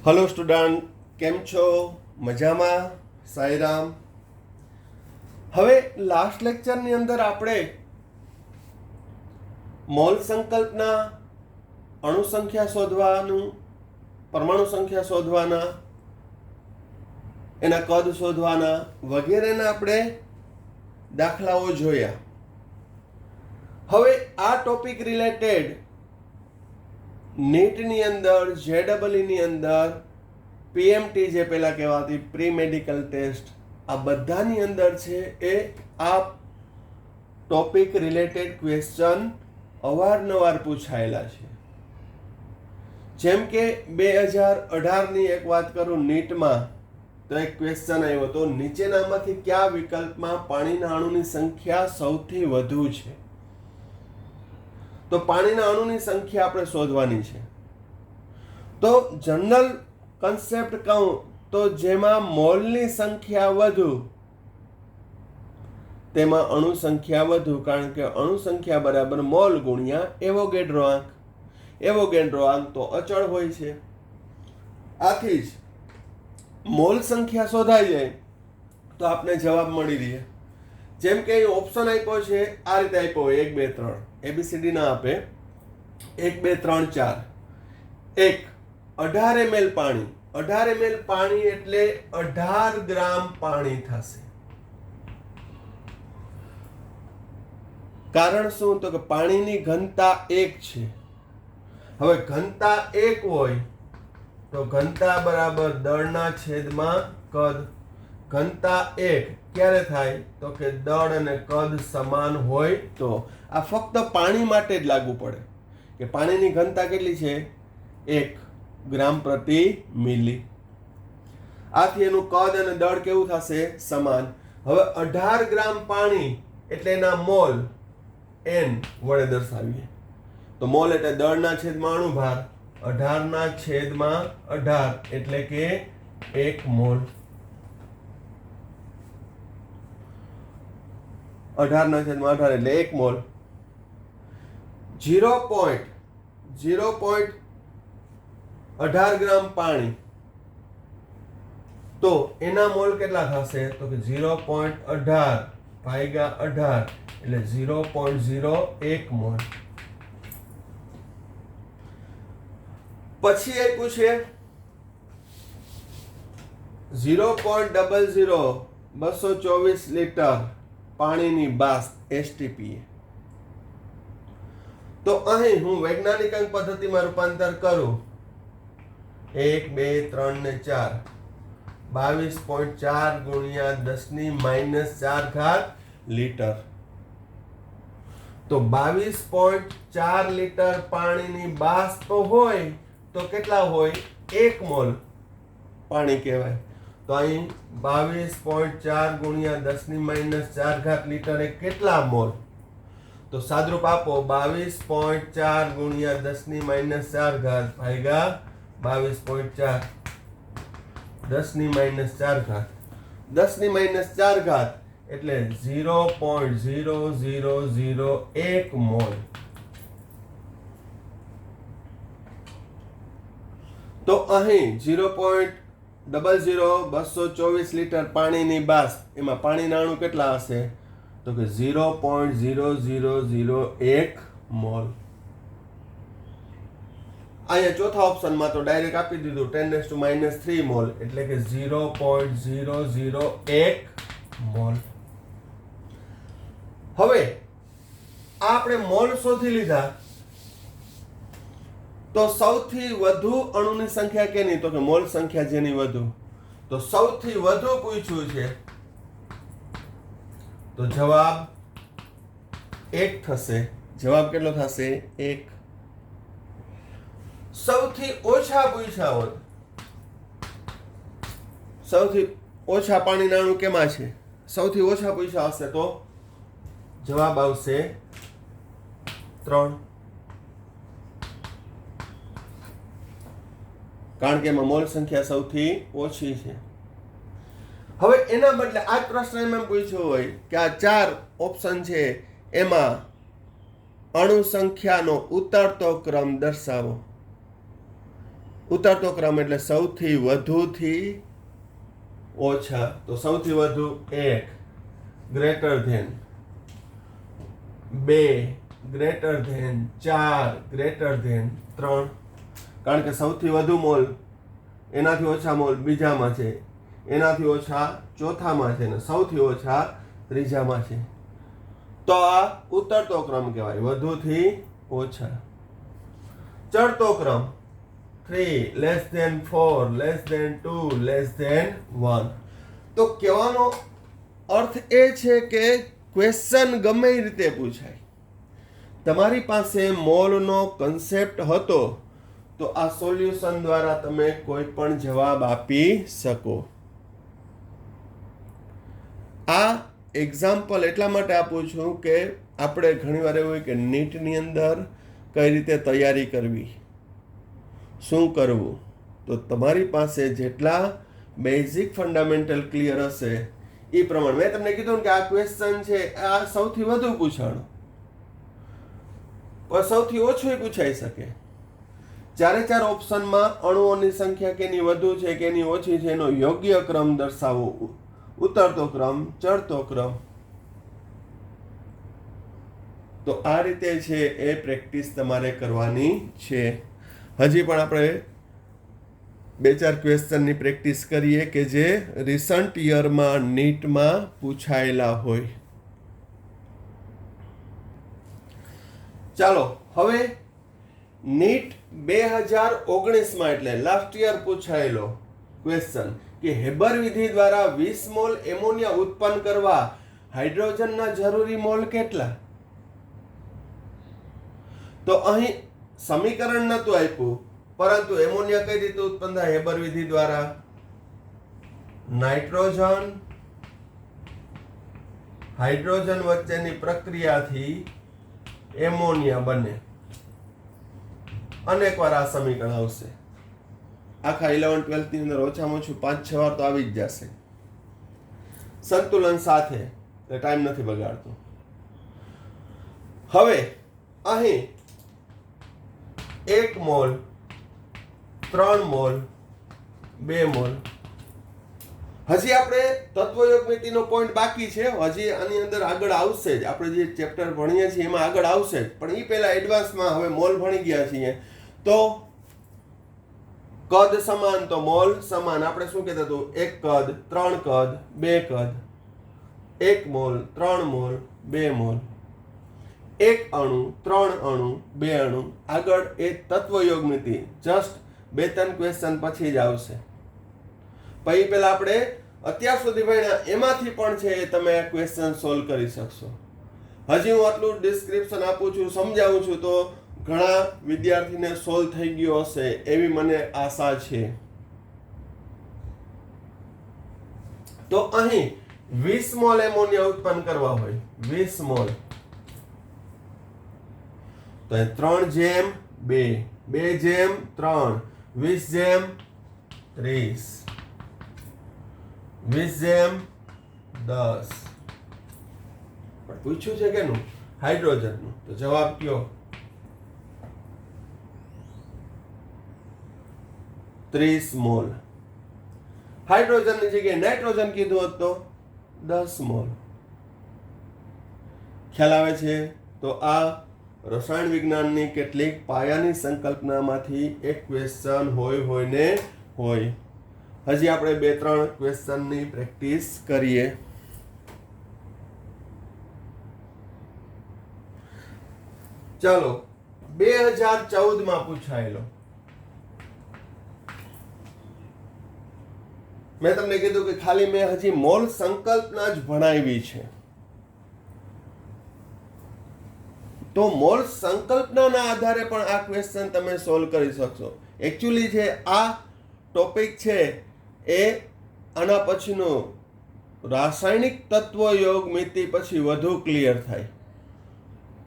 Hello student, કેમ છો? મજામાં? સાઈરામ. હવે લાસ્ટ લેક્ચરની અંદર આપણે મોલ સંકલ્પના, અણુ સંખ્યા શોધવાનું, પરમાણુ સંખ્યા શોધવાના, એના કદ શોધવાના વગેરેના આપણે દાખલાઓ જોયા. હવે આ ટોપિક રિલેટેડ નીટની અંદર, જેડબલઈની અંદર, પીએમટી જે પહેલાં કહેવાતી પ્રી મેડિકલ ટેસ્ટ, આ બધાની અંદર છે એ આ ટોપિક રિલેટેડ ક્વેશ્ચન અવારનવાર પૂછાયેલા છે. જેમ કે 2018ની એક વાત કરું, નીટમાં તો એક ક્વેશ્ચન આવ્યો હતો, નીચેનામાંથી કયા વિકલ્પમાં પાણીના અણુની સંખ્યા સૌથી વધુ છે? તો પાણીના અણુની સંખ્યા આપણે શોધવાની છે. તો જનરલ કન્સેપ્ટ કહું તો જેમાં મોલની સંખ્યા વધુ તેમાં અણુ સંખ્યા વધુ, કારણ કે અણુ સંખ્યા બરાબર મોલ ગુણ્યા એવોગેડ્રો આંક. એવોગેડ્રો આંક તો અચળ હોય છે. આથી જ મોલ સંખ્યા શોધાઈ જાય તો આપને જવાબ મળી રહે. જેમ કે ઓપ્શન આપ્યો છે, આ રીતે આપ્યો હોય 1 2 3 ABCD ના આપે, 1 2 3 4. 1 18 ml પાણી. 18 ml પાણી એટલે 18 ગ્રામ પાણી થશે. કારણ શું? તો કે પાણીની ઘનતા 1 છે. હવે ઘનતા 1 હોય તો ઘનતા બરાબર દળના છેદમાં કદ. ઘનતા 1 ક્યારે થાય? તો કે દળ અને કદ સમાન હોય તો. આ ફક્ત પાણી માટે જ લાગુ પડે કે પાણીની ઘનતા કેટલી છે? 1 ગ્રામ પ્રતિ મિલી. આથી એનું કદ અને દળ કેવું થશે? સમાન. હવે 18 ગ્રામ પાણી એટલે એના મોલ n વડે દર્શાવીએ તો મોલ એટલે દળના છેદમાં અણુભાર. 18 ના છેદમાં 18 એટલે કે 1 મોલ. 18 ના છેદમાં 18 એટલે 1 મોલ. 0.18 ગ્રામ પાણી તો એના મોલ કેટલા થશે? તો કે 0.18 ભાગ્યા 18 એટલે 0.01 મોલ. પછી આપ્યું છે 0.00224 લીટર પાણીની બાષ્પ STPA. તો અહીં હું વૈજ્ઞાનિક અંક પદ્ધતિમાં રૂપાંતર કરું, 1 2 3 ને 4, 22.4 ગુણ્યા 10⁻⁴ લીટર. તો 22.4 લીટર પાણીની બાષ્પ હોય તો કેટલા હોય? 1 મોલ પાણી કહેવાય. તો અહીં 22.4 ગુણ્યા 10⁻⁴ લીટર એ કેટલા મોલ? તો સાદરૂપ આપો, 22.4 ગુણ્યા 10⁻⁴ ભાગ્યા 22.4, 10⁻⁴. 10⁻⁴ એટલે 0.0001 મોલ. તો અહીં 0.00224 લીટર પાણીની બાષ્પ, એમાં પાણીના અણુ કેટલા હશે? તો કે 0.0001 મોલ. અહીંયા ચોથા ઓપ્શનમાં તો ડાયરેક્ટ આપી દીધું 10⁻³ મોલ એટલે કે 0.001 મોલ. હવે આપણે મોલ શોધી લીધા તો સૌથી વધુ અણુની સંખ્યા કેની? તો કે મોલ સંખ્યા જેની વધુ. તો સૌથી વધુ પૂછ્યું છે તો જવાબ 1 થશે. જવાબ કેટલો થશે? 1. સૌથી ઓછા પૂછ્યા હોત, સૌથી ઓછા પાણીના અણુ કેમાં છે? સૌથી ઓછા પૂછ્યા હશે તો જવાબ આવશે 3. કારણ કે એમાં મોલ સંખ્યા સૌથી ઓછી છે. હવે એના બદલે આ પ્રશ્ન એમ પૂછ્યો હોય કે આ 4 ઓપ્શન છે એમાં અણુ સંખ્યાનો ઉતરતો ક્રમ દર્શાવો. ઉતરતો ક્રમ એટલે સૌથી વધુથી ઓછા. તો સૌથી વધુ 1 greater than 2 greater than 4 greater than 3. કારણ કે સૌથી વધુ મોલ એનાથી ઓછા મોલ બીજામાં છે, એનાથી ઓછા ચોથામાં છે ને સૌથી ઓછા ત્રીજામાં છે. તો આ ઉતરતો ક્રમ કહેવાય, વધુથી ઓછા. ચડતો ક્રમ 3 less than 4 less than 2 less than 1. તો કહેવાનો અર્થ એ છે કે ક્વેશ્ચન ગમે એ રીતે પૂછાય, તમારી પાસે મોલનો કન્સેપ્ટ હતો તો આ સોલ્યુશન દ્વારા તમે કોઈ પણ જવાબ આપી શકો. આ એક્ઝામ્પલ એટલા માટે આપું છું કે આપણે ઘણીવાર એવું હોય કે નીટની અંદર કઈ રીતે તૈયારી કરવી, શું કરવું. તો તમારી પાસે જેટલા બેઝિક ફંડામેન્ટલ ક્લિયર હશે એ પ્રમાણે મેં તમને કીધું કે આ ક્વેશ્ચન છે આ સૌથી વધુ પૂછાણો, પણ સૌથી ઓછું પૂછાઈ શકે. 4 ઓપ્શનમાં અણુઓની સંખ્યા કેની વધુ છે કેની ઓછી છે એનો યોગ્ય ક્રમ દર્શાવો. ઉતરતો ક્રમ, ચડતો ક્રમ. તો આ રીતે છે એ પ્રેક્ટિસ તમારે કરવાની છે. હજી પણ આપણે 2-4 ક્વેશ્ચનની પ્રેક્ટિસ કરીએ કે જે રિસન્ટ યરમાં નીટમાં પૂછાયેલા હોય. ચાલો હવે નીટ 2019માં એટલે લાસ્ટ યર પૂછાયેલો ક્વેશ્ચન કે હેબર વિધિ દ્વારા 20 મોલ એમોનિયા ઉત્પન્ન કરવા હાઇડ્રોજનના જરૂરી મોલ કેટલા? તો અહીં સમીકરણ નહોતું આપ્યું, પરંતુ એમોનિયા કઈ રીતે ઉત્પન્ન થાય હેબર વિધિ દ્વારા? નાઇટ્રોજન હાઇડ્રોજન વચ્ચેની પ્રક્રિયાથી એમોનિયા બને. અનેક વાર આ સમીકરણ આવશે. આખા 11-12 ની અંદર ઓછામાં ઓછું 5-6 વાર તો આવી જ જશે. સંતુલન સાથે ટાઈમ નથી બગાડતો. હવે અહીં 1 મોલ 3 મોલ 2 મોલ. હજી આપણે તત્વયોગમિતિનો પોઈન્ટ બાકી છે, હજી આની અંદર આગળ આવશે જ. આપણે જે ચેપ્ટર ભણીએ છીએ એમાં આગળ આવશે જ, પણ એ પહેલા એડવાન્સમાં હવે મોલ ભણી ગયા છીએ. તો કદ સમાન તો મોલ સમાન. આપણે શું કહેતા હતું? 1 કદ 3 કદ 2 કદ. 1 મોલ 3 મોલ 2 મોલ. 1 અણુ 3 અણુ 2 અણુ. આગળ એ તત્વયોગમિતિ જસ્ટ 2-3 ક્વેશ્ચન પછી જ આવશે. પછી પહેલા આપણે અત્યાર સુધી ભણ્યા એમાંથી પણ છે એ તમે આ ક્વેશ્ચન સોલ્વ કરી શકશો. હજી હું આટલું ડિસ્ક્રિપ્શન આપું છું, સમજાવું છું, તો ઘણા વિદ્યાર્થીને સોલ્વ થઈ ગયો હશે એવી મને આશા છે. તો અહીં 20 મોલ એમોનિયા ઉત્પન્ન કરવા હોય, 20 મોલ, તો 3/2 2/3 20/30 20/10. પણ પૂછ્યું છે કેનું? હાઇડ્રોજનનું. તો જવાબ કયો? 30 મોલ. હાઇડ્રોજનની જગ્યાએ નાઇટ્રોજન કીધું હોત તો 10 મોલ. ખ્યાલ આવે છે? તો આ રસાયણ વિજ્ઞાનની કેટલીક પાયાની સંકલ્પનામાંથી એક ક્વેશ્ચન હોય ને હોય. હજી આપણે 2-3 ક્વેશ્ચનની પ્રેક્ટિસ કરીએ. ચાલો 2014માં પૂછાયેલો. મેં તમને કીધું કે ખાલી મેં હજી મોલ સંકલ્પના જ ભણાવી છે. તો મોલ સંકલ્પનાના આધારે પણ આ ક્વેશ્ચન તમે સોલ્વ કરી શકશો. એકચ્યુઅલી છે આ ટોપિક છે એ આના પછીનો રાસાયણિક તત્વયોગમિતિ પછી વધુ ક્લિયર થાય.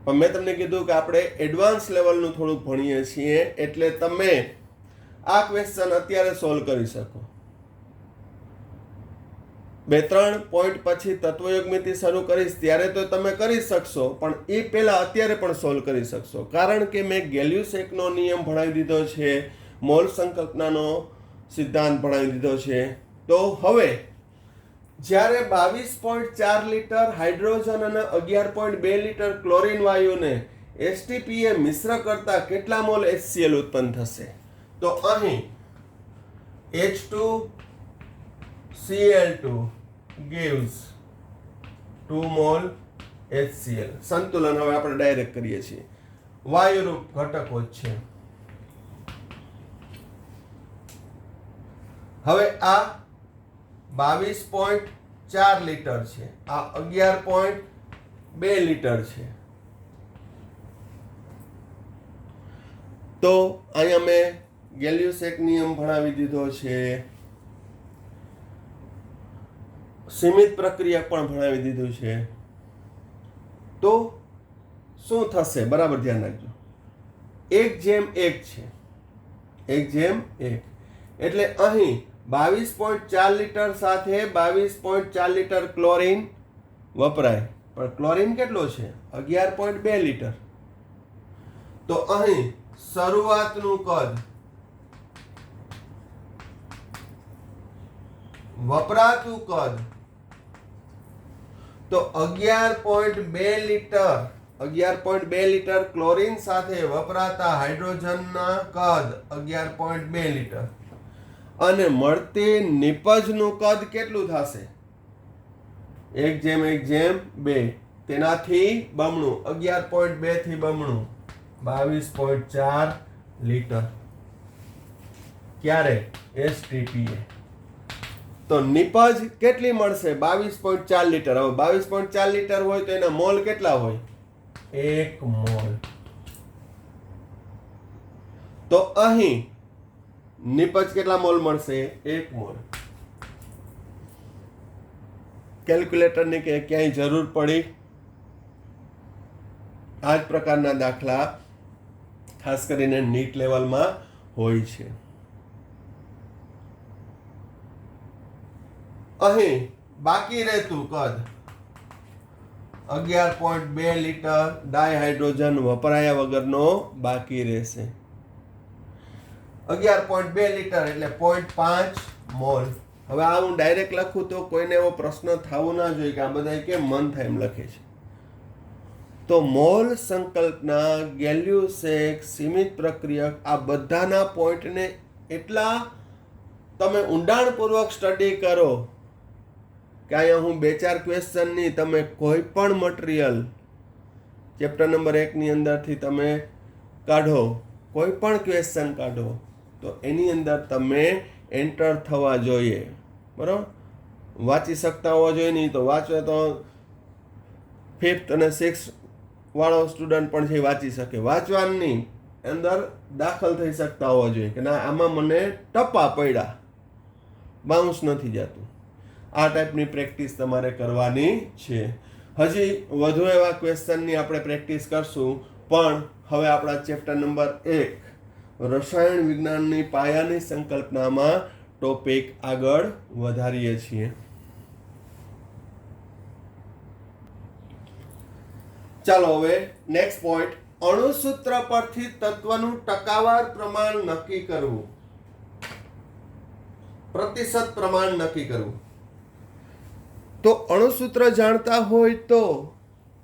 પણ મેં તમને કીધું કે આપણે એડવાન્સ લેવલનું થોડુંક ભણીએ છીએ, એટલે તમે આ ક્વેશ્ચન અત્યારે સોલ્વ કરી શકો. 2-3 પોઈન્ટ પછી તત્વયોગમિતિ શરૂ કરીશ ત્યારે તો તમે કરી શકશો, પણ એ પહેલા અત્યારે પણ સોલ્વ કરી શકશો. કારણ કે મેં ગેલ્યુસેકનો નિયમ ભણાવી દીધો છે, મોલ સંકલ્પનાનો સિદ્ધાંત ભણાવી દીધો છે. તો હવે જ્યારે 22.4 લીટર હાઇડ્રોજન અને 11.2 લીટર ક્લોરીન વાયુને એસટીપીએ મિશ્ર કરતા કેટલા મોલ HCl ઉત્પન્ન થશે? તો અહીં H2Cl2 gives 2 મોલ HCl. સંતુલન હવે આપણે ડાયરેક્ટ કરીએ છીએ. વાયુરૂપ ઘટકો જ છે. હવે આ 22.4 લીટર છે, આ 11.2 લીટર છે. તો અહીંયા મેં ગેલ્યુસેક નિયમ ભણાવી દીધો છે, સીમિત પ્રક્રિયા પણ ભણાવી દીધું છે. તો શું થશે? બરાબર ધ્યાન રાખજો. 1:1 છે, 1:1 એટલે અહીં 22.4 લીટર સાથે 22.4 લીટર ક્લોરીન વપરાય, પણ ક્લોરીન કેટલો છે? 11.2 લીટર. તો અહીં શરૂઆતનું કદ વપરાતું કદ તો 11.2 લીટર 11.2 લીટર ક્લોરીન સાથે વપરાતા હાઇડ્રોજનના કદ 11.2 લીટર અને મળતી નિપજનું કદ કેટલું થશે? 1:1:2 તેનાથી બમણું 11.2 થી બમણું 22.4 લીટર. ક્યારે? STPA. તો નિપજ કેટલી મળશે? 22.4 લીટર. હવે 22.4 લીટર હોય તો એના મોલ કેટલા હોય? 1 મોલ. તો અહીં નિપજ કેટલા મોલ મળશે? 1 મોલ. કેલ્ક્યુલેટરની કે ક્યાંય જરૂર પડી? આ જ પ્રકારના દાખલા ખાસ કરીને નીટ લેવલમાં હોય છે. અહીં બાકી રહેતું કદ 11.2 લીટર ડાયહાઇડ્રોજન વપરાયા વગરનો બાકી રહેશે. 11.2 લીટર એટલે 0.5 મોલ. હવે આ હું ડાયરેક્ટ લખું તો કોઈને એવો પ્રશ્ન થવો ના જોઈએ કે આ બધા કેમ મન થાય એમ લખે છે. તો મોલ સંકલ્પના, ગેલ્યુસેક, સીમિત પ્રક્રિયક, આ બધાના પોઈન્ટને એટલા તમે ઊંડાણપૂર્વક સ્ટડી કરો કે અહીંયા હું 2-4 ક્વેશ્ચનની તમે કોઈ પણ મટીરિયલ ચેપ્ટર નંબર 1 ની અંદરથી તમે કાઢો, કોઈ પણ ક્વેશ્ચન કાઢો તો એની અંદર તમે એન્ટર થવા જોઈએ. બરાબર? વાંચી શકતા હોવા જોઈએ. નહીં તો વાંચો તો 5th અને 6th વાળો સ્ટુડન્ટ પણ છે વાંચી શકે. વાંચવાની અંદર દાખલ થઈ શકતા હોવા જોઈએ કે ના આમાં મને ટપ્પા પડ્યા, બાઉન્સ નથી જતું. આ ટાઈપની પ્રેક્ટિસ તમારે કરવાની છે. હજી વધુ એવા ક્વેશ્ચનની આપણે પ્રેક્ટિસ કરશું, પણ હવે આપણા ચેપ્ટર નંબર 1 રસાયણ વિજ્ઞાનની પાયાની સંકલ્પનામાં ટોપિક આગળ વધારીએ છીએ. ચાલો હવે નેક્સ્ટ પોઈન્ટ, અણુસૂત્ર પરથી તત્વનું ટકાવાર પ્રમાણ નક્કી કરવું, પ્રતિશત પ્રમાણ નક્કી કરવું. તો અણુસૂત્ર જાણતા હોય તો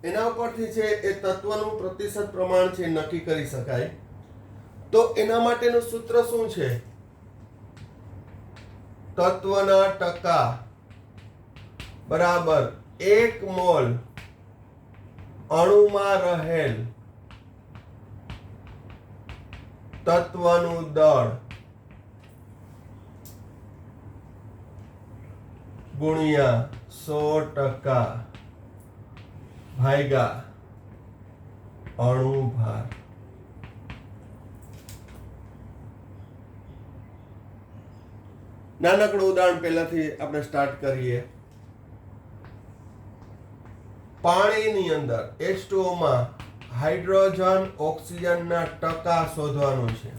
એના ઉપરથી છે એ તત્વનું પ્રતિશત પ્રમાણ છે નક્કી કરી શકાય. તો એના માટેનું સૂત્ર શું છે? તત્વના ટકા બરાબર 1 મોલ અણુમાં રહેલ તત્વનું દળ ગુણ્યા 100% ભાગ્યા અણુ ભાર. નાનકડું ઉદાહરણ પહેલાથી આપણે સ્ટાર્ટ કરીએ. પાણીની અંદર H2O માં હાઇડ્રોજન ઓક્સિજનના ટકા શોધવાનું છે.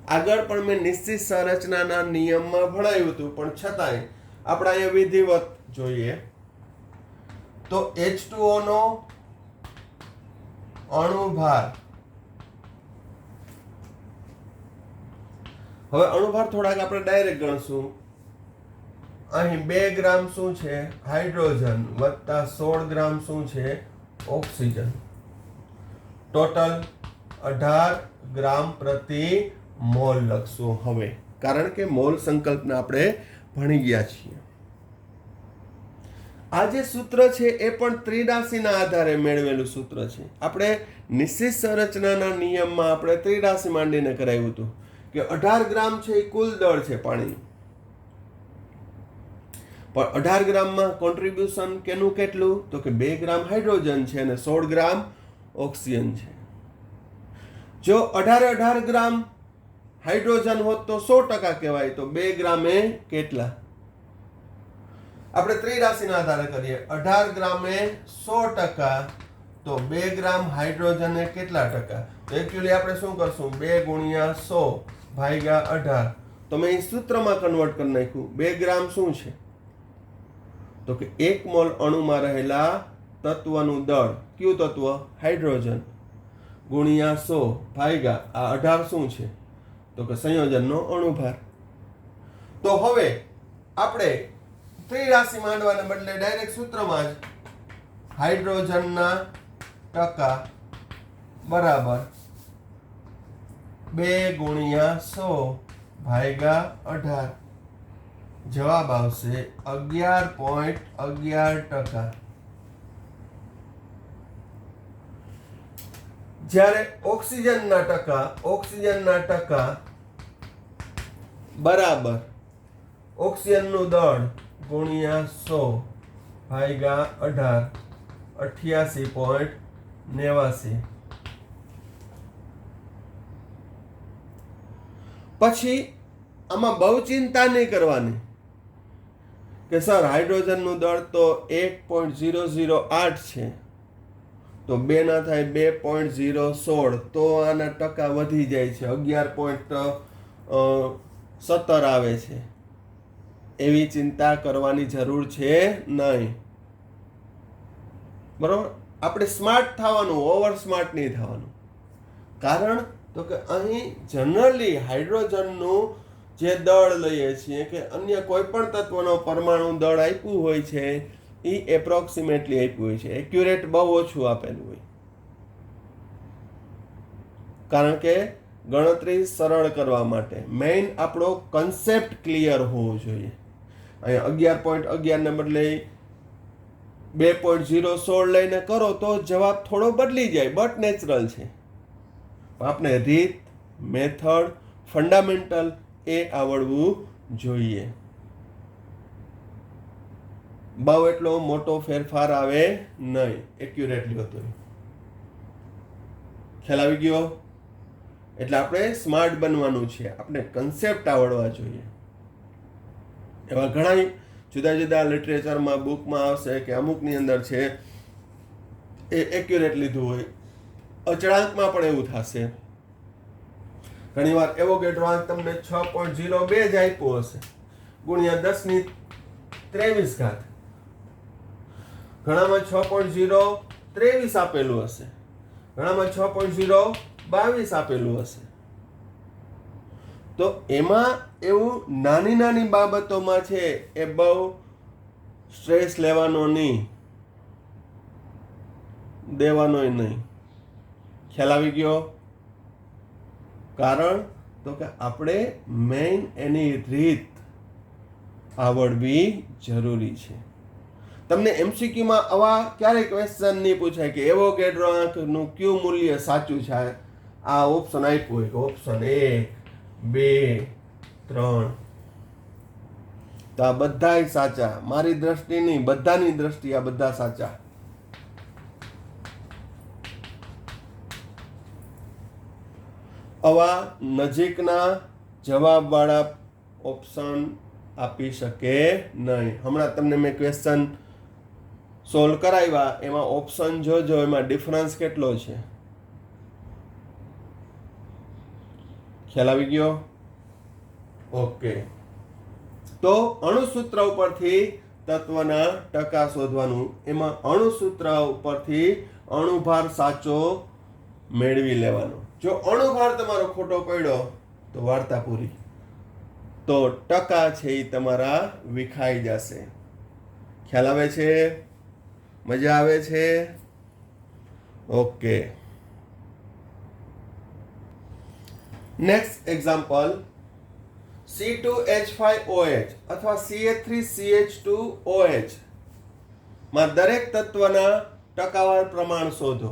આગળ પણ મેં નિશ્ચિત સંરચનાના નિયમમાં ભણાવ્યું હતું, પણ છતાંય આપણે અહીંયા વિધિવત જોઈએ. તો H2O નો અણુભાર હવે અણુભાર થોડાક આપણે ડાયરેક્ટ ગણશું. અહીં 2 ગ્રામ શું છે? હાઇડ્રોજન વત્તા 16 ગ્રામ શું છે? ઓક્સિજન. ટોટલ 18 ગ્રામ પ્રતિ મોલ લખશું હવે, કારણ કે મોલ સંકલ્પને આપણે ભણી ગયા છીએ. આ જે સૂત્ર છે એ પણ ત્રિરાશિના આધારે મેળવેલું સૂત્ર છે. આપણે નિશ્ચિત સંરચનાના નિયમમાં આપણે ત્રિરાશિ માંડીને કરાવ્યું હતું કે 18 ગ્રામ છે એ કુલ દળ છે પાણીનું. પણ 18 ગ્રામમાં કોન્ટ્રીબ્યુશન કેનું કેટલું? તો કે 2 ગ્રામ હાઇડ્રોજન છે અને 16 ગ્રામ ઓક્સિજન છે. જો 18 ગ્રામ હાઇડ્રોજન હોત તો 100% કહેવાય, તો 2 ગ્રામે કેટલા? આપણે ત્રિરાશિના આધારે કરીએ. 18 ગ્રામે 100%, તો 2 ગ્રામ હાઇડ્રોજન એ કેટલા ટકા? તો એકચ્યુઅલી આપણે શું કરશું? 2 ગુણ્યા 100 ભાગ્યા 18. તો મેં સૂત્રમાં કન્વર્ટ કરી નાખ્યું. 2 ગ્રામ શું છે? તો કે 1 મોલ અણુમાં રહેલા તત્વનું દળ, કયું તત્વ? હાઇડ્રોજન, ગુણ્યા 100 ભાગ્યા આ 18 શું છે? તો કે સંયોજનનો અણુભાર. તો હવે આપણે ત્રિરાશિ માંડવાને બદલે ડાયરેક્ટ સૂત્રમાં જ હાઇડ્રોજનના ટકા બરાબર 2 ગુણ્યા 100 ભાગ્યા 18. જવાબ આવશે 11.11%. જ્યારે ઓક્સિજનના ટકા બરાબર ઓક્સિજનનું દળ ગુણ્યા 100 ભાગ્યા 18, 88.89. પછી આમાં બહુ ચિંતા નહીં કરવાની કે સર હાઇડ્રોજનનું દળ તો 1.008 છે, તો 2 ના થાય 2.016, તો આના ટકા વધી જાય છે, 11.17 આવે છે. એવી ચિંતા કરવાની જરૂર છે નહીં. બરોબર? આપણે સ્માર્ટ થવાનું, ઓવર સ્માર્ટ નહીં થવાનું. કારણ તો કે અહીં જનરલી હાઇડ્રોજનનું જે દળ લઈએ છીએ કે અન્ય કોઈ પણ તત્વનો પરમાણુ દળ આપ્યું હોય છે એ એપ્રોક્સિમેટલી આપ્યું હોય છે, એક્યુરેટ બહુ ઓછું આપેલું હોય, કારણ કે ગણતરી સરળ કરવા માટે મેઇન આપણો કન્સેપ્ટ ક્લિયર હોવો જોઈએ. અહીંયા 11.11 ને બદલે 2.016 લઈને કરો તો જવાબ થોડો બદલી જાય, બટ નેચરલ છે. આપણે રીત, મેથડ, ફંડામેન્ટલ એ આવડવું જોઈએ. બહુ એટલો મોટો ફેરફાર આવે નહીં, એક્યુરેટલી હતો. ખ્યાલ આવી ગયો? એટલે આપણે સ્માર્ટ બનવાનું છે, આપણે કન્સેપ્ટ આવડવા જોઈએ. એવા ઘણા જુદા જુદા લિટરેચરમાં, બુકમાં આવશે કે અમુકની અંદર છે એ એક્યુરેટ લીધું હોય. અચળાંકમાં પણ એવું થશે. ઘણીવાર એવોગેડ્રો આંક તમને 6.02 જ આપ્યો હશે, ગુણ્યા 10⁻23. ઘણામાં 6.023 આપેલું હશે, ઘણામાં 6.022 આપેલું હશે. તો એમાં એવું નાની નાની બાબતોમાં છે એ બહુ સ્ટ્રેસ લેવાનો નહીં, દેવાનોય નહીં. ખ્યાલ આવી ગયો? કારણ તો કે આપણે મેઇન એની રીત આવડવી જરૂરી છે. તમને એમસીક્યુમાં આવા ક્યારેય ક્વેશ્ચન નહીં પૂછાય કે એવોગેડ્રો આંકનું કયું મૂલ્ય સાચું છે. આ ઓપ્શન આપ્યું હોય કે ઓપ્શન 1, 2, 3, તો આ બધાય સાચા. મારી દ્રષ્ટિ નહીં, બધાની દ્રષ્ટિ આ બધા સાચા. આવા નજીકના જવાબવાળા ઓપ્શન આપી શકે નહીં. હમણાં તમને મેં ક્વેશ્ચન સોલ્વ કરાવ્યા, એમાં ઓપ્શન જોજો, એમાં ડિફરન્સ કેટલો છે. ખ્યાલ આવી ગયો? ઓકે. તો અણુસૂત્ર ઉપરથી તત્વના ટકા શોધવાનું. એમાં અણુસૂત્ર ઉપરથી અણુભાર સાચો મેળવી લેવાનો. જો અણુભાર તમારો ખોટો પડ્યો તો વાર્તા પૂરી. તો ટકા છે એ તમારા વિખાઈ જશે. ખ્યાલ આવે છે? મજા આવે છે? ઓકે. નેક્સ્ટ એક્ઝામ્પલ, C2H5OH અથવા CH3CH2OH માં દરેક તત્વના ટકાવાર પ્રમાણ શોધો.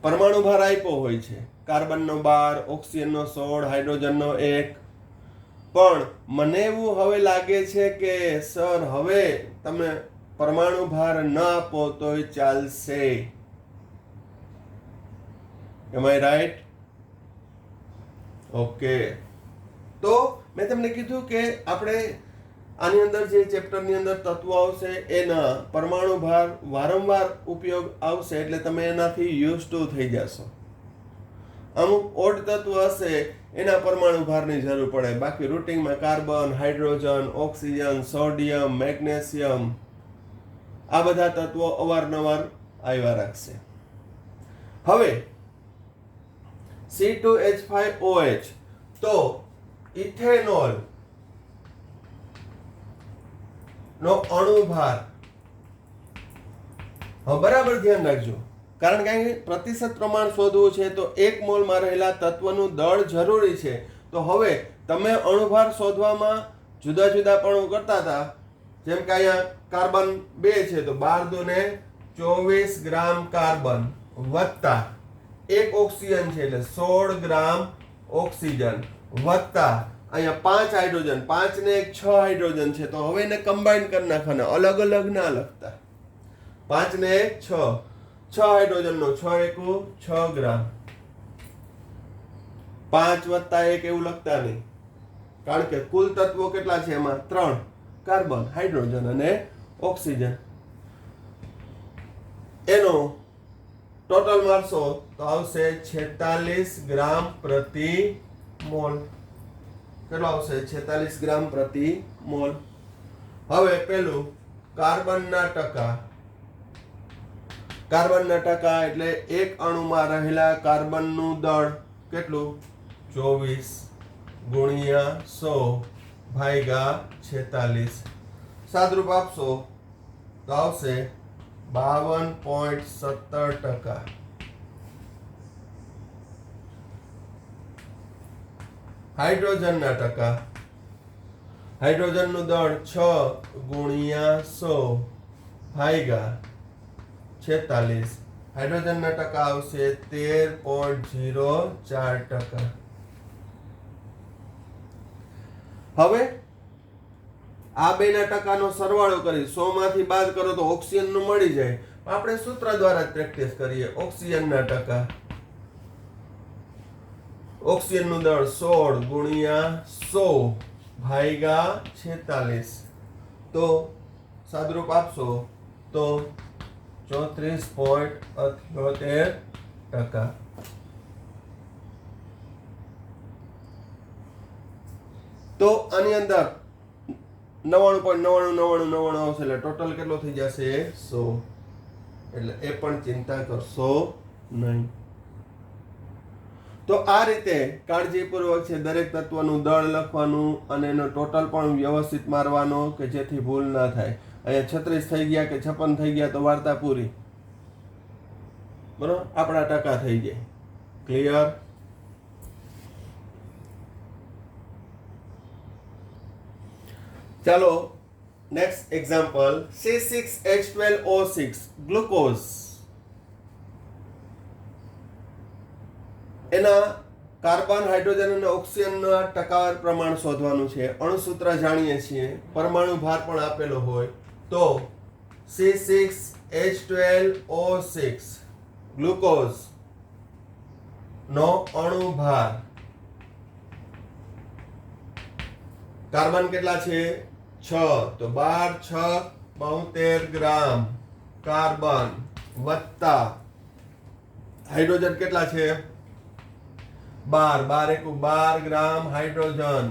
પરમાણુ ભાર આપ્યો હોય છે, કાર્બનનો 12, ઓક્સિજનનો 16, હાઇડ્રોજનનો 1. પણ મને એવું હવે લાગે છે કે સર હવે તમે પરમાણુ ભાર ન આપો તોય ચાલશે. એમ આઈ રાઈટ? ઓકે. તો મેં તમને કીધું કે આપણે આની અંદર જે ચેપ્ટરની અંદર તત્વો આવશે એના પરમાણુ ભાર વારંવાર ઉપયોગ આવશે એટલે તમે એનાથી યુઝ ટુ થઈ જશો. અમુક ઓડ તત્વ હશે એના પરમાણુ ભારની જરૂર પડે, બાકી રૂટિનમાં carbon, hydrogen, oxygen, sodium, magnesium આ બધા તત્વો અવારનવાર આવ્યા રાખશે. હવે C2H5OH તો ઇથેનોલ નો અણુભાર, હવે બરાબર ધ્યાન રાખજો, કારણ કે અહીં પ્રતિશત પ્રમાણ શોધવું છે તો 1 મોલમાં રહેલા તત્વનું દળ જરૂરી છે. તો હવે તમે અણુભાર શોધવામાં જુદા જુદા પણ કરતા હતા, જેમ કે અહીંયા કાર્બન 2 છે તો 12 દુને 24 ગ્રામ કાર્બન વત્તા 1 ઓક્સિજન છે એટલે 16 ગ્રામ ઓક્સિજન વત્તા અહીંયા 5 હાઇડ્રોજન, 5 ને 1 6 હાઇડ્રોજન છે તો હવે એને કમ્બાઈન કરી નાખવાના, અલગ અલગ ના લખતા. 5 ને 1 6, 6 હાઇડ્રોજનનો 6 એકુ 6 ગ્રામ, 5 વત્તા 1 એવું લખતા નહીં, કારણ કે કુલ તત્વો કેટલા છે એમાં 3, કાર્બન, હાઇડ્રોજન અને ઓક્સિજન. એનો ટોટલ મારશો તો આવશે 46 ગ્રામ પ્રતિ મોલ. કેટલો આવશે? 46 ગ્રામ પ્રતિ મોલ. હવે પેલું કાર્બનના ટકા. કાર્બનના ટકા એટલે એક અણુમાં રહેલા કાર્બનનું દળ કેટલું? 24 ગુણ્યા 100 ભાગ્યા 46. સાદરૂપ આપશો તો આવશે 52.17%. હાઇડ્રોજનના ટકા. હાઇડ્રોજનનું દળ 6 ગુણ્યા 100 ભાગ્યા 46. હાઇડ્રોજનના ટકા આવશે 13.04%. હવે આ બેના ટકાનો સરવાળો કરી 100 માંથી બાદ કરો તો ઓક્સિજનનું મળી જાય. આપણે સૂત્ર દ્વારા જ પ્રેક્ટિસ કરીએ. ઓક્સિજનના ટકા, ઓક્સિજનનું દળ 16 ગુણ્યા 100 ભાગ્યા 46. તો સાદરૂપ આપશો તો 34.78%. તો આની અંદર 99.9999 આવશે એટલે ટોટલ કેટલો થઈ જશે? 100. એટલે એ પણ ચિંતા કરશો નહીં. તો આ રીતે કાળજીપૂર્વક છે દરેક તત્વનું દળ લખવાનું અને એનો ટોટલ પણ વ્યવસ્થિત મારવાનો કે જેથી ભૂલ ના થાય. અહીંયા 36 થઈ ગયા કે 56 થઈ ગયા તો વાર્તા પૂરી. બરોબર, આપણા ટકા થઈ જાય. ક્લિયર? ચાલો નેક્સ્ટ એક્ઝામ્પલ, C6H12O6 ગ્લુકોઝ. એના કાર્બન, હાઇડ્રોજન અને ઓક્સિજનના ટકાવાર પ્રમાણ શોધવાનું છે. અણુસૂત્ર જાણીએ છીએ, પરમાણુ ભાર પણ આપેલો હોય. તો C6H12O6 ગ્લુકોઝ નો અણુ ભાર, કાર્બન કેટલા છે? 6, તો 12 6 72 ગ્રામ કાર્બન વત્તા હાઇડ્રોજન કેટલા છે? 12 એકુ 12 ગ્રામ હાઇડ્રોજન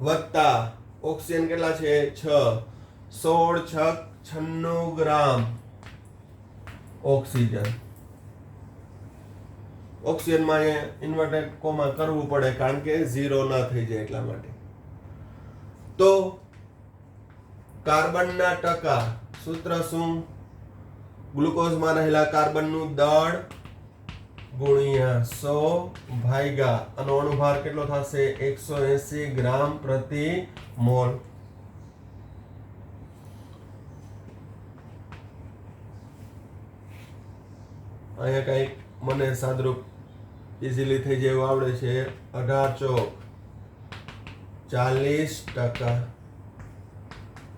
વત્તા ઓક્સિજન કેટલા છે? 6, 16 6 96 ગ્રામ ઓક્સિજન. ઓક્સિજનમાં ઇન્વર્ટેડ કોમા કરવું પડે કારણ કે 0 ના થઈ જાય એટલા માટે. તો કાર્બનના ટકા સૂત્ર શું? ગ્લુકોઝમાં રહેલા કાર્બનનું દળ ગુણ્યા 100 ભાગ્યા અને અણુભાર કેટલો થશે? 180 ગ્રામ પ્રતિ મોલ. અહીંયા કઈક મને સાદરૂપ ઇઝીલી થઈ જાય એવું આવડે છે. 18 40%.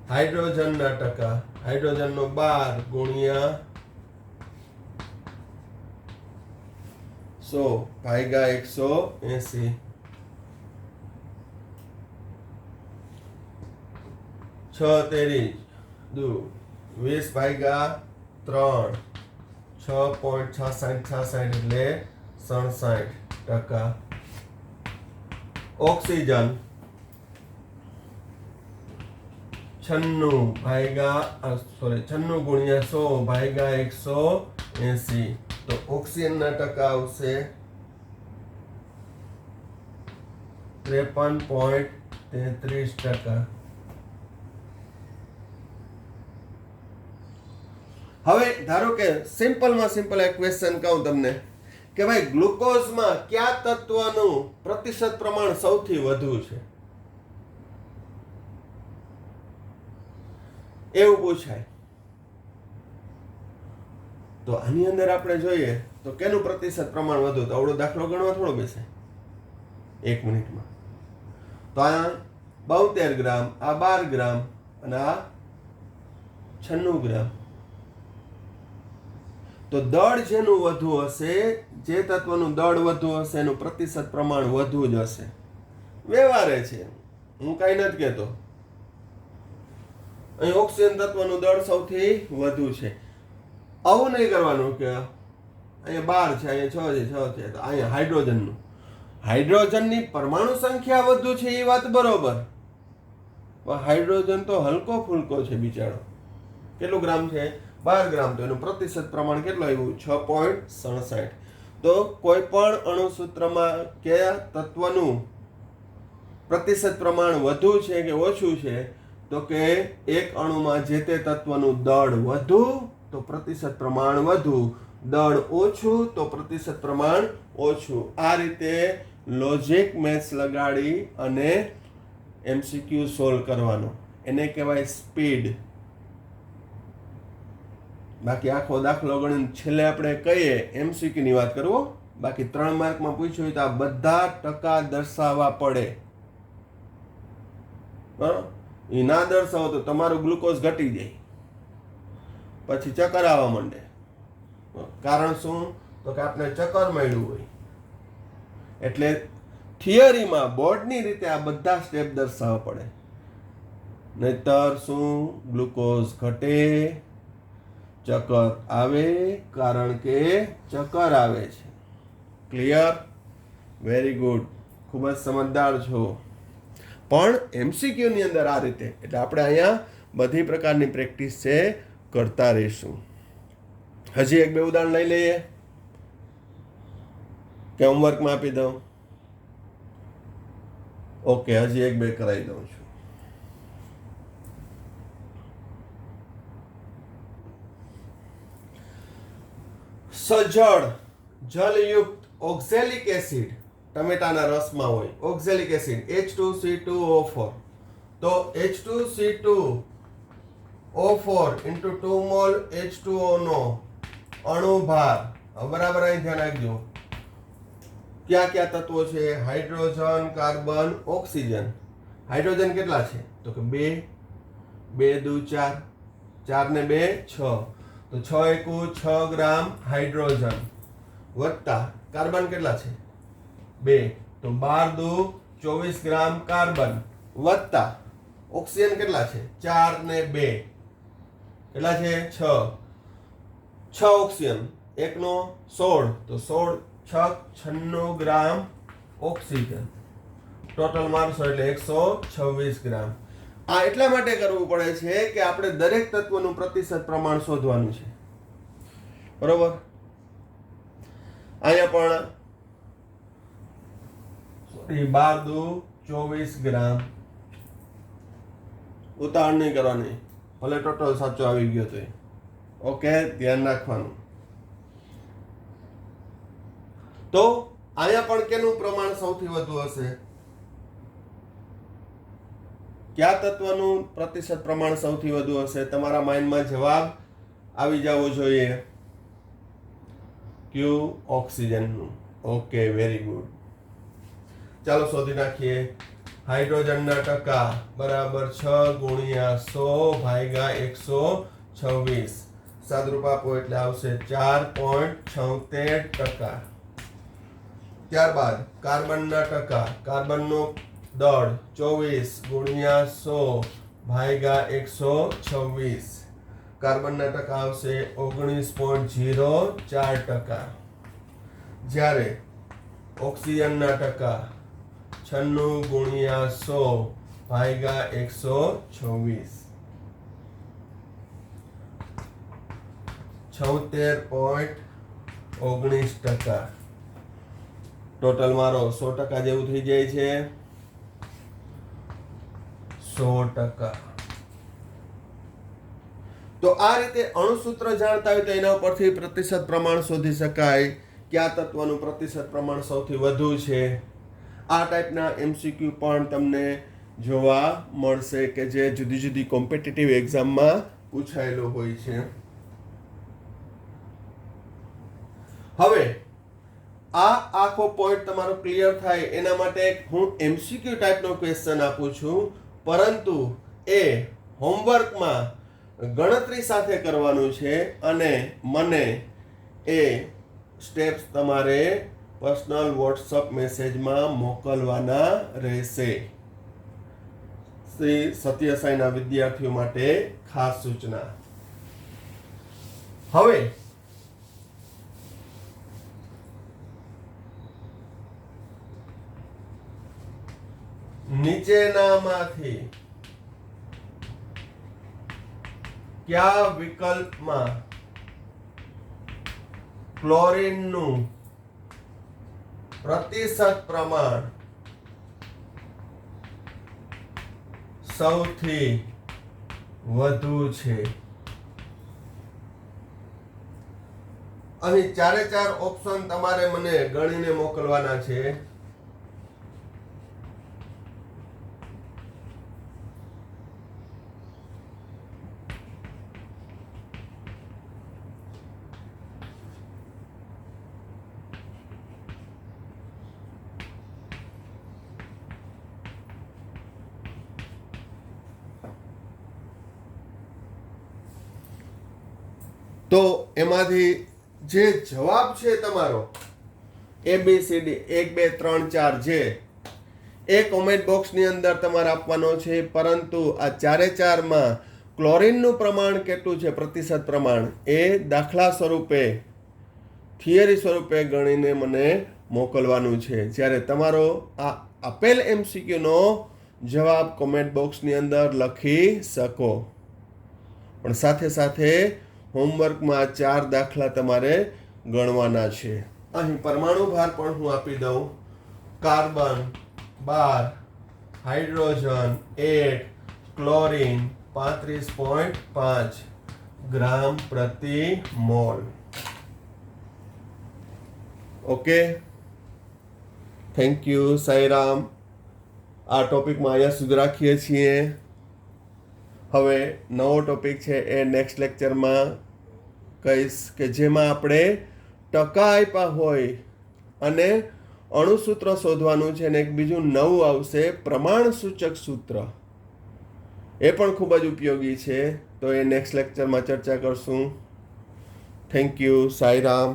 હાઇડ્રોજનના ટકા, હાઇડ્રોજનનો 12 ગુણ્યા 100 ભાગ્યા 180. 6 તેરી 20 ભાગ્યા 3 6.66 એટલે 67%. ઓક્સિજન 96 ગુણ્યા 100 ભાગ્યા 180. તો ઓક્સિજનના ટકા આવશે 53.33%. હવે ધારો કે સિમ્પલમાં સિમ્પલ એક ક્વેશ્ચન કહું તમને કે ભાઈ ગ્લુકોઝમાં કયા તત્વનું પ્રતિશત પ્રમાણ સૌથી વધુ છે? એવું પૂછાય. તો આની અંદર આપણે જોઈએ તો કેનું પ્રતિશત પ્રમાણ વધુ? તો આવડો દાખલો ગણવા થોડો બેસે 1 મિનિટમાં. તો આ 72 ગ્રામ, આ 12 ગ્રામ અને આ 96 ગ્રામ. તો દળ જેનું વધુ હશે, જે તત્વનું દળ વધુ હશે એનું પ્રતિશત પ્રમાણ વધુ જ હશે. વ્યવહારે છે, હું કઈ નથી કહેતો. અહીં ઓક્સિજન તત્વનું દળ સૌથી વધુ છે. આવું નહીં કરવાનું કે અહીંયા 12 છે, અહીંયા 6 છે, તો અહીંયા હાઇડ્રોજનની પરમાણુ સંખ્યા વધુ છે એ વાત બરોબર, પણ હાઇડ્રોજન તો હલકો ફૂલકો છે બિચારો. કેટલું ગ્રામ છે? 12 ગ્રામ. તો એનું પ્રતિશત પ્રમાણ કેટલું આવ્યું? 6.67. તો કોઈ પણ અણુસૂત્રમાં કયા તત્વનું પ્રતિશત પ્રમાણ વધુ છે કે ઓછું છે? તો કે એક અણુમાં જે તે તત્વનું દળ વધુ તો પ્રતિશત પ્રમાણ વધુ, દળ ઓછું તો પ્રતિશત પ્રમાણ ઓછું. આ રીતે લોજિક મેથ્સ લગાડી અને MCQ સોલ્વ કરવાનો, એને કહેવાય સ્પીડ. બાકી આખો દાખલો ગણીને છેલ્લે આપણે કહીએ MCQ ની વાત કરવો. બાકી 3 માર્કમાં પૂછ્યું હોય તો આ બધા ટકા દર્શાવવા પડે. બરાબર? એ ના દર્શાવો તો તમારું ગ્લુકોઝ ઘટી જાય, પછી ચક્કર આવવા માંડે. કારણ શું? તો કે આપણે ચક્કર મળ્યું હોય. એટલે થિયરીમાં બોર્ડની રીતે આ બધા સ્ટેપ દર્શાવવા પડે, નહીતર શું? ગ્લુકોઝ ઘટે, ચક્કર આવે, કારણ કે ચક્કર આવે છે. ક્લિયર? વેરી ગુડ, ખૂબ જ સમજદાર છો. પણ MCQ ની અંદર આ રીતે, એટલે આપણે અહીંયા બધી પ્રકારની પ્રેક્ટિસ છે કરતા રહીશું. હજી 1-2 ઉદાહરણ લઈ લઈએ કે હોમવર્કમાં આપી દઉં? ઓકે, હજી 1-2 કરાવી દઉં છું. સજળ જલયુક્ત ઓક્ઝેલિક એસિડ ટમેટાના રસમાં હોય. Oxalic acid H2C2O4. તો H2C2O4 into 2 મોલ H2O નો અણુભાર, બરાબર અહીં ધ્યાન રાખજો, કયા કયા તત્વો છે? Hydrogen, carbon, oxygen. હાઇડ્રોજન કેટલા છે? તો કે 2, 2 દુ 4, 4 ને 2 6. તો 6 એકુ 6 ગ્રામ હાઇડ્રોજન વત્તા કાર્બન કેટલા છે? 2. તો 12 દુ 24 ગ્રામ કાર્બન વત્તા ઓક્સિજન કેટલા છે? 4 ને 2 કેટલા છે? 6. 6 ઓક્સિજન, એકનો 16, તો 16 6 96 ગ્રામ ઓક્સિજન. ટોટલ મારશો એટલે 126 ગ્રામ. આ એટલા માટે કરવું પડે છે કે આપણે દરેક તત્વનું પ્રતિશત પ્રમાણ શોધવાનું છે. બરોબર? અહીંયા પણ 12 દુ 24 ગ્રામ ઉતાવળ નહીં કરવાની, ભલે ટોટલ સાચો આવી ગયો તો. ઓકે, ધ્યાન રાખવાનું. તો અહીંયા પણ કેનું પ્રમાણ સૌથી વધુ હશે? કયા તત્વનું પ્રતિશત પ્રમાણ સૌથી વધુ હશે? તમારા માઇન્ડમાં જવાબ આવી જવો જોઈએ. ક્યુ ઓક્સિજનનું. Okay, very good. ચાલો શોધી નાખીએ. હાઇડ્રોજનના ટકા બરાબર 6 ગુણ્યા 100 ભાગ્યા 126. સાદરૂપ આપો એટલે આવશે 4.76%. ત્યારબાદ કાર્બનના ટકા, કાર્બનનો દળ 24 ગુણ્યા 100 ભાગ્યા 126. કાર્બનના ટકા આવશે 19.04%. જ્યારે ઓક્સિજનના ટકા 96 ગુણ્યા 100 ભાગ્યા 126. 76.19%. ટોટલ મારો 100% જેવું થઈ જાય છે. 100%. તો આ રીતે અણુસૂત્ર જાણતા હોય તો એના ઉપરથી પ્રતિશત પ્રમાણ શોધી શકાય. કયા તત્વનું પ્રતિશત પ્રમાણ સૌથી વધુ છે. આ ટાઈપના MCQ પણ તમને જોવા મળશે કે જે જુદી જુદી કોમ્પિટિટિવ એક્ઝામમાં પૂછાયેલો હોય છે. હવે આ આખો પોઈન્ટ તમારો ક્લિયર થાય એના માટે હું MCQ ટાઈપનો ક્વેશ્ચન આપું છું, પરંતુ એ હોમવર્કમાં ગણતરી સાથે કરવાનું છે અને મને એ સ્ટેપ્સ તમારે પર્સનલ વોટ્સઅપ મેસેજમાં મોકલવાના રહેશે. શ્રી સત્યસાઈના વિદ્યાર્થીઓ માટે ખાસ સૂચના. હવે નીચેનામાંથી કયા વિકલ્પમાં ક્લોરીનનું પ્રતિશત પ્રમાણ સૌથી વધુ છે? અહીં 4 ઓપ્શન તમારે મને ગણીને મોકલવાના છે. તો એમાંથી જે જવાબ છે તમારો ABCD 1 2 3 4 જે એ કોમેન્ટ બોક્સની અંદર તમારે આપવાનો છે. પરંતુ આ 4માં ક્લોરીનનું પ્રમાણ કેટલું છે, પ્રતિશત પ્રમાણ, એ દાખલા સ્વરૂપે થિયરી સ્વરૂપે ગણીને મને મોકલવાનું છે. જ્યારે તમારો આ આપેલ MCQ નો જવાબ કોમેન્ટ બોક્સની અંદર લખી શકો. પણ સાથે સાથે હોમવર્કમાં 4 દાખલા તમારે ગણવાના છે. અહીં પરમાણુ ભાર પણ હું આપી દઉં. કાર્બન 12, હાઇડ્રોજન 8, ક્લોરીન 35.5 ગ્રામ પ્રતિ mall. Okay, thank you. Sairam. આ ટોપિકમાં અહીંયા સુધી રાખીએ છીએ. હવે નવો ટોપિક છે એ નેક્સ્ટ લેક્ચરમાં કહીશ કે જેમાં આપણે ટકા આપ્યા હોય અને અણુસૂત્ર શોધવાનું છે અને એક બીજું નવું આવશે પ્રમાણ સૂચક સૂત્ર. એ પણ ખૂબ જ ઉપયોગી છે. તો એ નેક્સ્ટ લેક્ચરમાં ચર્ચા કરશું. Thank you. સાઈરામ.